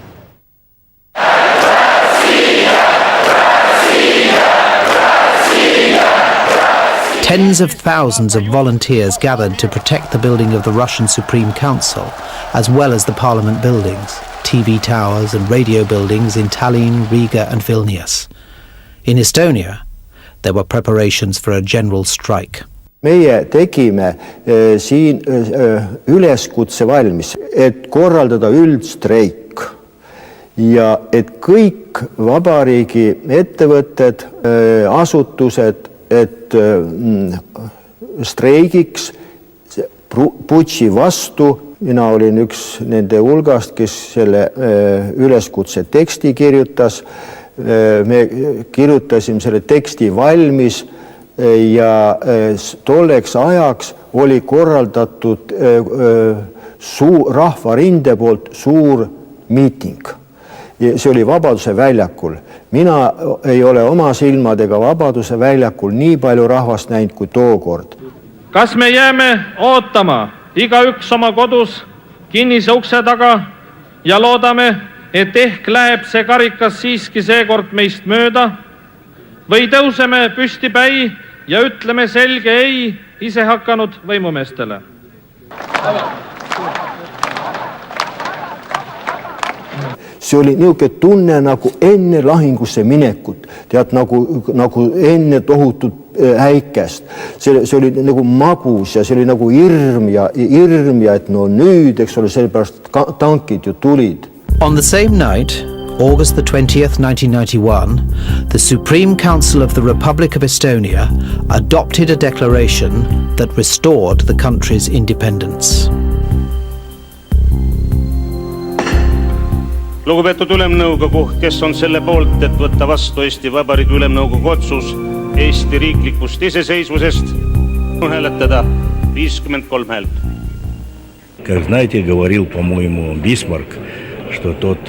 Tens of thousands of volunteers gathered to protect the building of the Russian Supreme Council, as well as the parliament buildings, TV towers and radio buildings in Tallinn, Riga and Vilnius. In Estonia, there were preparations for a general strike. Meie tegime siin üleskutse valmis, et korraldada üldstreik ja et kõik vabariigi ettevõtted, asutused, et streigiks putši vastu. Mina olin üks nende hulgast, kes selle üleskutse teksti kirjutas. Me kirjutasime selle teksti valmis ja tolleks ajaks oli korraldatud rahvarinde poolt suur miiting. See oli Vabaduse väljakul. Mina ei ole oma silmadega Vabaduse väljakul nii palju rahvast näinud kui tookord. Kas me jääme ootama igaüks oma kodus kinnise ukse taga ja loodame, et ehk läheb see karikas siiski seekord meist mööda või tõuseme püsti päi ja ütleme selge ei ise hakanud võimumeestele. see oli niisugune tunne nagu enne lahingusse minekut, tead, nagu enne tohutut äikest. See oli nagu magus ja see oli nagu hirm ja et no nüüd, eks ole, sellepärast tankid ju tulid. On the same night, August the 20th, 1991, the Supreme Council of the Republic of Estonia adopted a declaration that restored the country's independence. Lugupeetud Ülemnõukogu, kes on selle poolt, et võtta vastu Eesti Vabariigi Ülemnõukogu otsus Eesti riiklikust iseseisvusest, hääletada 53 häält. Как знаете, говорил, по-моему, Бисмарк, что тот,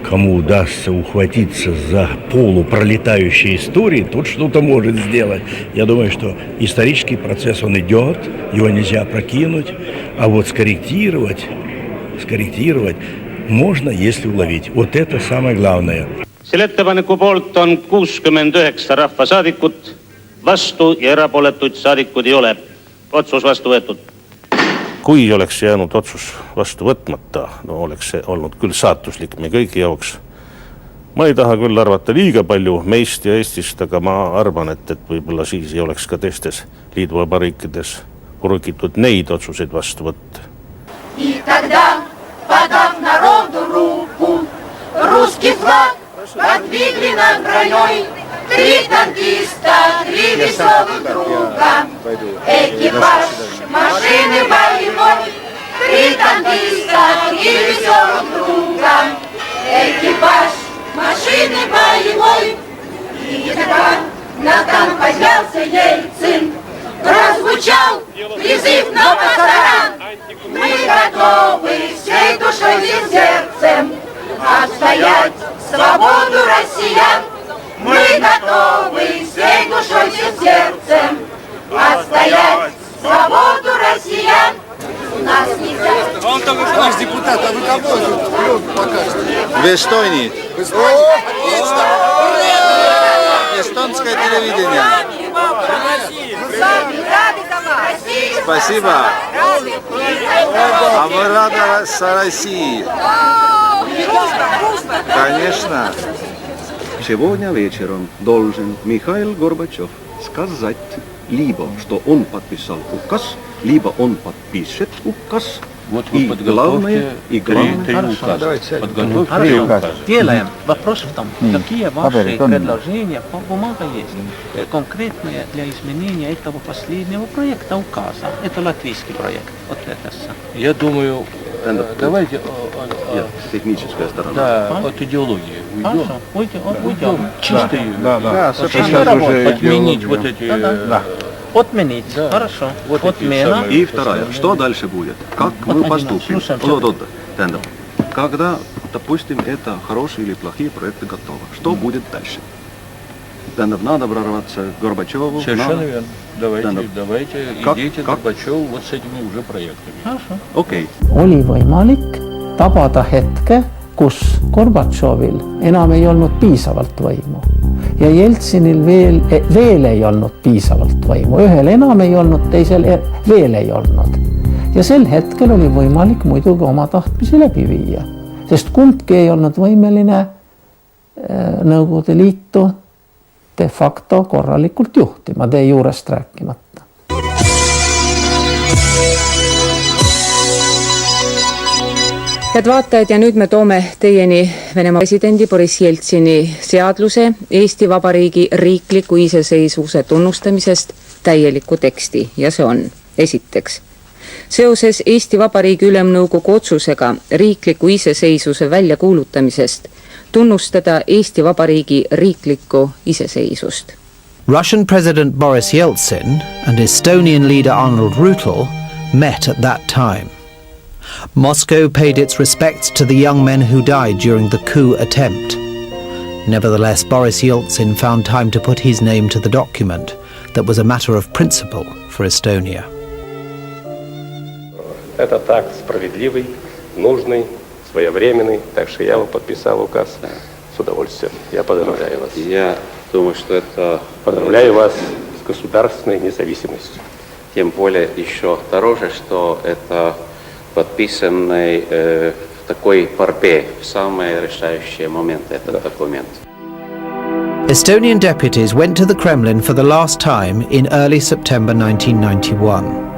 кому удастся ухватиться за полупролетающие истории, тот что-то может сделать. Я думаю, что исторический процесс, он идет, его нельзя прокинуть, а вот скорректировать можно, если уловить. Вот это самое главное. Selle ettepaneku poolt on 69 rahvasaadikut, vastu ja erapooletuid saadikud ei ole. Otsus vastu võetud. Kui oleks jäänud otsus vastu võtmata, no oleks see olnud küll saatuslik me kõigi jaoks. Ma ei taha küll arvata liiga palju meist ja Eestist, aga ma arvan, et võib-olla siis ei oleks ka teistes liiduvabariikides proovitud neid otsuseid vastu võtta. И тогда, подав народу руку, русский флаг подвигли над броней 3 танкиста, 3 веселых друга, экипаж машины боевой, 3 танкиста, 3 веселых друга, экипаж машины боевой. И тогда на танк поднялся Ельцин, прозвучал призыв на пасторан. Мы готовы всей душой и сердцем отстоять свободу россиян. Мы готовы всей душой и сердцем отстоять свободу россиян. Нас нельзя... Он только что наш депутат, а вы кого покажете? В Эстонии. В Эстонии? Отлично! Эстонское телевидение. Спасибо. А мы рады с Россией. Конечно. Сегодня вечером должен Михаил Горбачев сказать либо, что он подписал указ, либо он подпишет указ. Вот и главное, Делаем. Вопрос в том, какие ваши предложения по бумаге есть, конкретные для изменения этого последнего проекта указа. Это латвийский проект. Вот это. Я думаю, давайте техническая сторона. Да, от идеологии уйдем. Чистую. Отменить вот эти... Отменить. Да. Хорошо. Вот отмена. И вторая. Что дальше будет? Как мы поступим? Когда, допустим, это хорошие или плохие проекты готовы. Что будет дальше? Надо прорваться к Горбачеву. Совершенно верно. Давайте идите к Горбачеву вот с этими уже проектами. Хорошо. Окей. Oli võimalik tabada hetke, kus Gorbatšovil enam ei olnud piisavalt võimu ja Jeltsinil veel ei olnud piisavalt võimu. Ühel enam ei olnud, teisel veel ei olnud. Ja sel hetkel oli võimalik muidugi oma tahtmisi läbi viia, sest kumbki ei olnud võimeline Nõukogude Liitu de facto korralikult juhtima, de juurest rääkimata. Head vaatajad, ja nüüd me toome teieni Venemaa presidendi Boris Jeltsini seadluse Eesti Vabariigi riikliku iseseisvuse tunnustamisest täieliku teksti ja see on esiteks. Seoses Eesti Vabariigi Ülemnõukogu otsusega riikliku iseseisvuse väljakuulutamisest tunnustada Eesti Vabariigi riiklikku iseseisvust. Russian President Boris Yeltsin and Estonian leader Arnold Rüütel met at that time. Moscow paid its respects to the young men who died during the coup attempt. Nevertheless, Boris Yeltsin found time to put his name to the document that was a matter of principle for Estonia. Этот акт справедливый, нужный, своевременный, так что я его подписал указ с удовольствием. Я поздравляю вас. Я думаю, что это... Поздравляю вас с государственной независимостью. Тем более еще дороже, что это подписанный в такой борьбе в самые решающие моменты этот документ. Estonian deputies went to the Kremlin for the last time in early September 1991.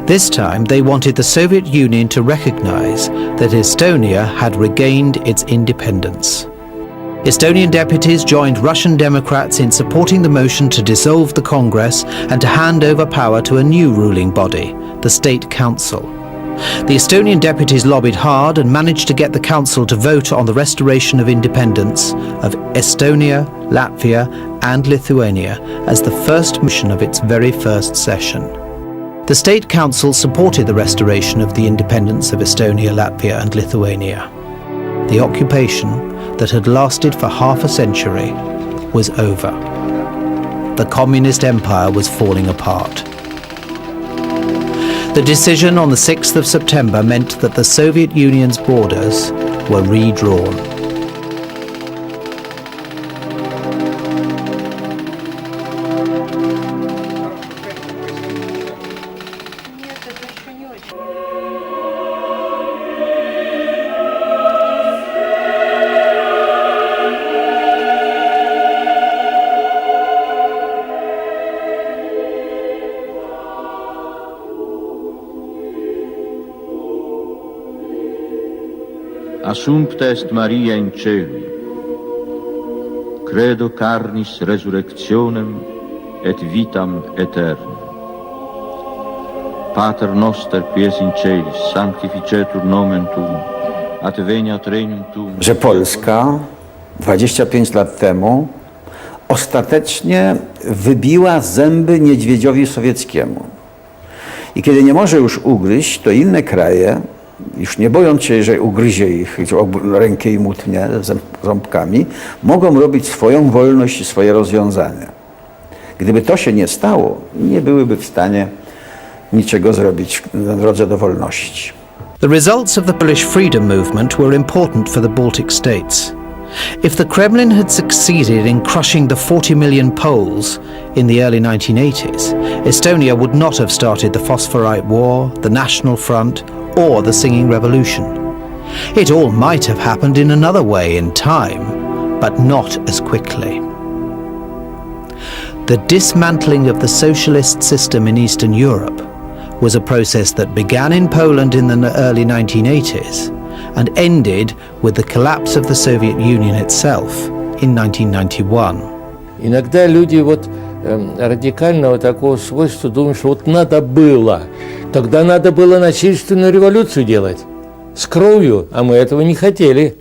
This time they wanted the Soviet Union to recognize that Estonia had regained its independence. Estonian deputies joined Russian Democrats in supporting the motion to dissolve the Congress and to hand over power to a new ruling body, the State Council. The Estonian deputies lobbied hard and managed to get the council to vote on the restoration of independence of Estonia, Latvia and Lithuania as the first mission of its very first session. The State Council supported the restoration of the independence of Estonia, Latvia and Lithuania. The occupation that had lasted for half a century was over. The communist empire was falling apart. The decision on the 6th of September meant that the Soviet Union's borders were redrawn. Assumpta est Maria in celi, credo carnis resurrectionem et vitam aeternam. Pater noster qui es in celis, sanctificetur nomen tuum, adveniat regnum tuum. Że Polska 25 lat temu ostatecznie wybiła zęby niedźwiedziowi sowieckiemu. I kiedy nie może już ugryźć, to inne kraje, już nie bojąc się, że ugryzie ich rękę i utnie ząbkami, mogą robić swoją wolność i swoje rozwiązania. Gdyby to się nie stało, nie byłyby w stanie niczego zrobić na drodze do wolności. The results of the Polish freedom movement were important for the Baltic states. If the Kremlin had succeeded in crushing the 40 million Poles in the early 1980s, Estonia would not have started the Phosphorite War, the National Front, or the Singing Revolution. It all might have happened in another way in time, but not as quickly. The dismantling of the socialist system in Eastern Europe was a process that began in Poland in the early 1980s and ended with the collapse of the Soviet Union itself in 1991. Иногда люди радикального такого свойства думают, что надо было. Тогда надо было насильственную революцию делать с кровью, а мы этого не хотели.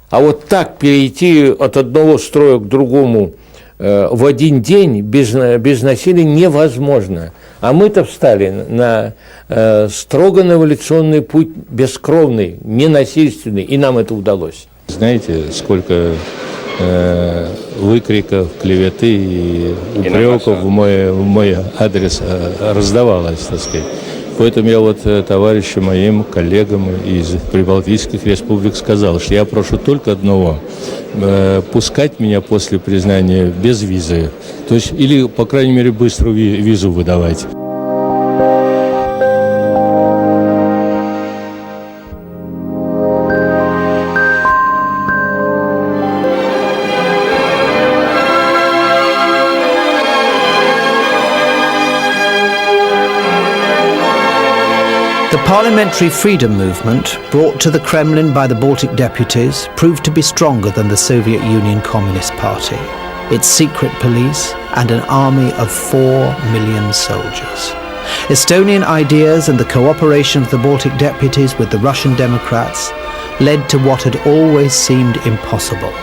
А вот так перейти от одного строя к другому в один день без насилия невозможно. А мы-то встали на строго эволюционный путь, бескровный, ненасильственный, и нам это удалось. Знаете, сколько выкриков, клеветы и упреков в мой адрес раздавалось, так сказать. Поэтому я товарищам моим, коллегам из прибалтийских республик сказал, что я прошу только одного – пускать меня после признания без визы. То есть, или, по крайней мере, быструю визу выдавать. The parliamentary freedom movement, brought to the Kremlin by the Baltic deputies, proved to be stronger than the Soviet Union Communist Party, its secret police, and an army of 4 million soldiers. Estonian ideas and the cooperation of the Baltic deputies with the Russian Democrats led to what had always seemed impossible: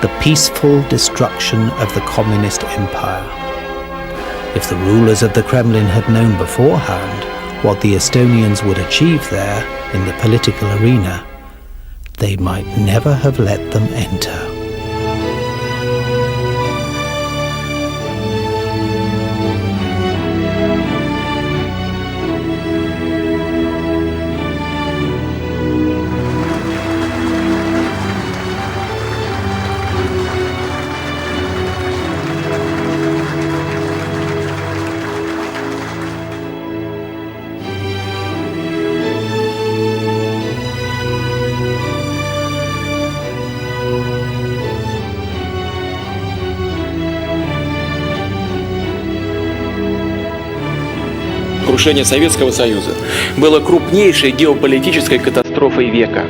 the peaceful destruction of the communist empire. If the rulers of the Kremlin had known beforehand what the Estonians would achieve there in the political arena, they might never have let them enter. крушение Советского Союза было крупнейшей геополитической катастрофой века.